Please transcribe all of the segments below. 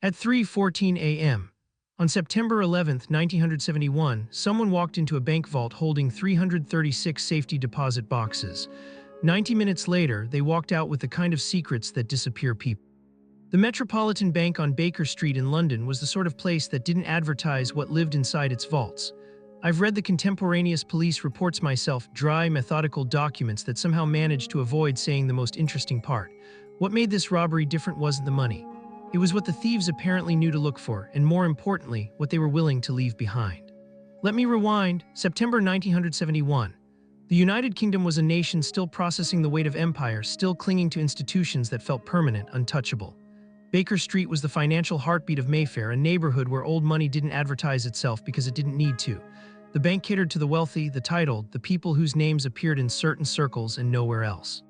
At 3:14 a.m. on September 11, 1971, someone walked into a bank vault holding 336 safety deposit boxes. 90 minutes later, they walked out with the kind of secrets that disappear people. The Metropolitan Bank on Baker Street in London was the sort of place that didn't advertise what lived inside its vaults. I've read the contemporaneous police reports myself, dry, methodical documents that somehow managed to avoid saying the most interesting part. What made this robbery different wasn't the money. It was what the thieves apparently knew to look for, and more importantly, what they were willing to leave behind. Let me rewind. September 1971. The United Kingdom was a nation still processing the weight of empire, still clinging to institutions that felt permanent, untouchable. Baker Street was the financial heartbeat of Mayfair, a neighborhood where old money didn't advertise itself because it didn't need to. The bank catered to the wealthy, the titled, the people whose names appeared in certain circles and nowhere else.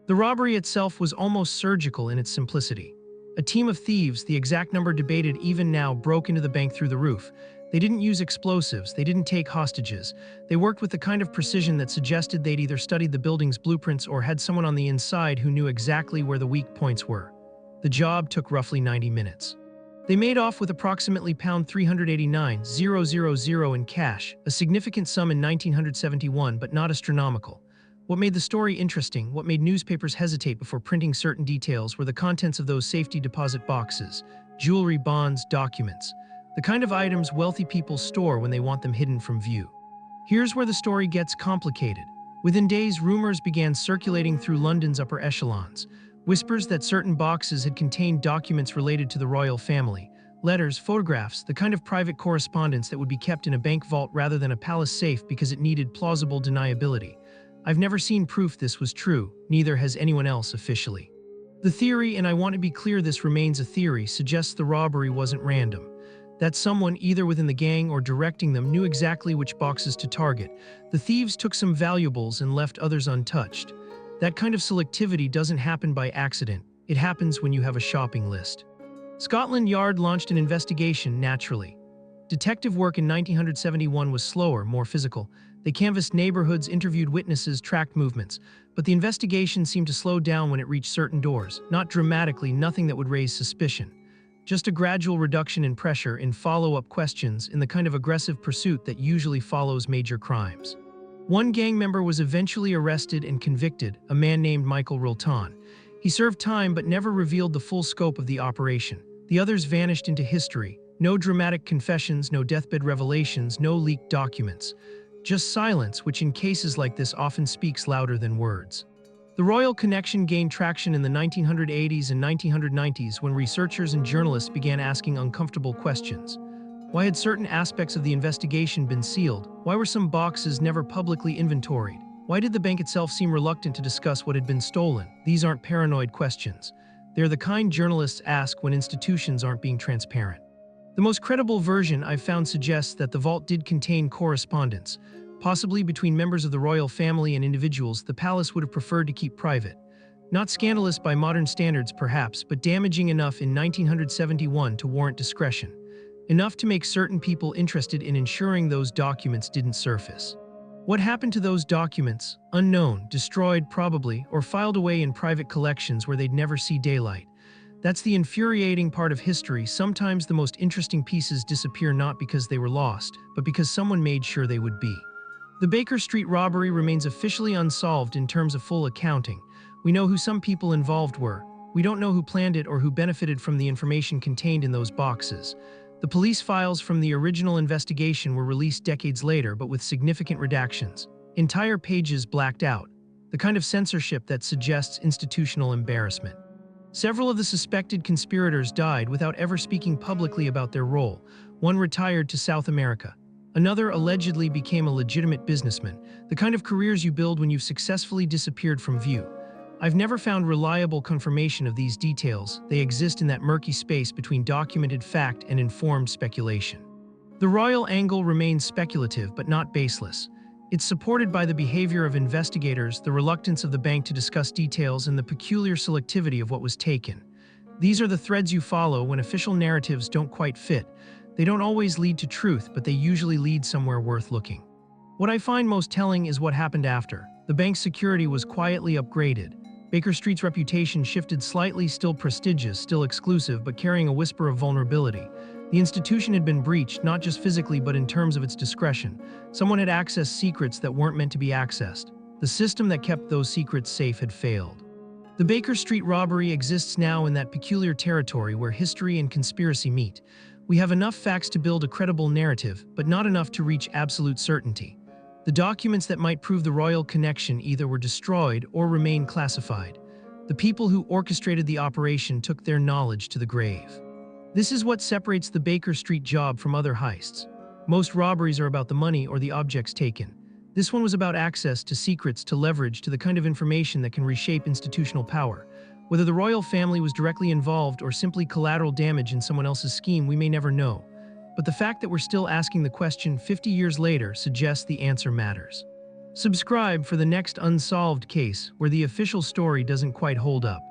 The robbery itself was almost surgical in its simplicity. A team of thieves, the exact number debated even now, broke into the bank through the roof. They didn't use explosives, they didn't take hostages. They worked with the kind of precision that suggested they'd either studied the building's blueprints or had someone on the inside who knew exactly where the weak points were. The job took roughly 90 minutes. They made off with approximately £389,000 in cash, a significant sum in 1971 but not astronomical. What made the story interesting, what made newspapers hesitate before printing certain details, were the contents of those safety deposit boxes: jewelry, bonds, documents. The kind of items wealthy people store when they want them hidden from view. Here's where the story gets complicated. Within days, rumors began circulating through London's upper echelons. Whispers that certain boxes had contained documents related to the royal family. Letters, photographs, the kind of private correspondence that would be kept in a bank vault rather than a palace safe because it needed plausible deniability. I've never seen proof this was true, neither has anyone else officially. The theory, and I want to be clear this remains a theory, suggests the robbery wasn't random. That someone, either within the gang or directing them, knew exactly which boxes to target. The thieves took some valuables and left others untouched. That kind of selectivity doesn't happen by accident. It happens when you have a shopping list. Scotland Yard launched an investigation naturally. Detective work in 1971 was slower, more physical. They canvassed neighborhoods, interviewed witnesses, tracked movements. But the investigation seemed to slow down when it reached certain doors. Not dramatically, nothing that would raise suspicion. Just a gradual reduction in pressure, in follow-up questions, in the kind of aggressive pursuit that usually follows major crimes. One gang member was eventually arrested and convicted, a man named Michael Rilton. He served time but never revealed the full scope of the operation. The others vanished into history. No dramatic confessions, no deathbed revelations, no leaked documents. Just silence, which in cases like this often speaks louder than words. The royal connection gained traction in the 1980s and 1990s when researchers and journalists began asking uncomfortable questions. Why had certain aspects of the investigation been sealed? Why were some boxes never publicly inventoried? Why did the bank itself seem reluctant to discuss what had been stolen? These aren't paranoid questions. They're the kind journalists ask when institutions aren't being transparent. The most credible version I've found suggests that the vault did contain correspondence, possibly between members of the royal family and individuals the palace would have preferred to keep private. Not scandalous by modern standards perhaps, but damaging enough in 1971 to warrant discretion. Enough to make certain people interested in ensuring those documents didn't surface. What happened to those documents? Unknown, destroyed probably, or filed away in private collections where they'd never see daylight. That's the infuriating part of history. Sometimes the most interesting pieces disappear not because they were lost, but because someone made sure they would be. The Baker Street robbery remains officially unsolved in terms of full accounting. We know who some people involved were. We don't know who planned it or who benefited from the information contained in those boxes. The police files from the original investigation were released decades later, but with significant redactions. Entire pages blacked out. The kind of censorship that suggests institutional embarrassment. Several of the suspected conspirators died without ever speaking publicly about their role. One retired to South America. Another allegedly became a legitimate businessman, the kind of careers you build when you've successfully disappeared from view. I've never found reliable confirmation of these details. They exist in that murky space between documented fact and informed speculation. The royal angle remains speculative but not baseless. It's supported by the behavior of investigators, the reluctance of the bank to discuss details, and the peculiar selectivity of what was taken. These are the threads you follow when official narratives don't quite fit. They don't always lead to truth, but they usually lead somewhere worth looking. What I find most telling is what happened after. The bank's security was quietly upgraded. Baker Street's reputation shifted slightly, still prestigious, still exclusive, but carrying a whisper of vulnerability. The institution had been breached, not just physically, but in terms of its discretion. Someone had accessed secrets that weren't meant to be accessed. The system that kept those secrets safe had failed. The Baker Street robbery exists now in that peculiar territory where history and conspiracy meet. We have enough facts to build a credible narrative, but not enough to reach absolute certainty. The documents that might prove the royal connection either were destroyed or remain classified. The people who orchestrated the operation took their knowledge to the grave. This is what separates the Baker Street job from other heists. Most robberies are about the money or the objects taken. This one was about access to secrets, to leverage, to the kind of information that can reshape institutional power. Whether the royal family was directly involved or simply collateral damage in someone else's scheme, we may never know. But the fact that we're still asking the question 50 years later suggests the answer matters. Subscribe for the next unsolved case where the official story doesn't quite hold up.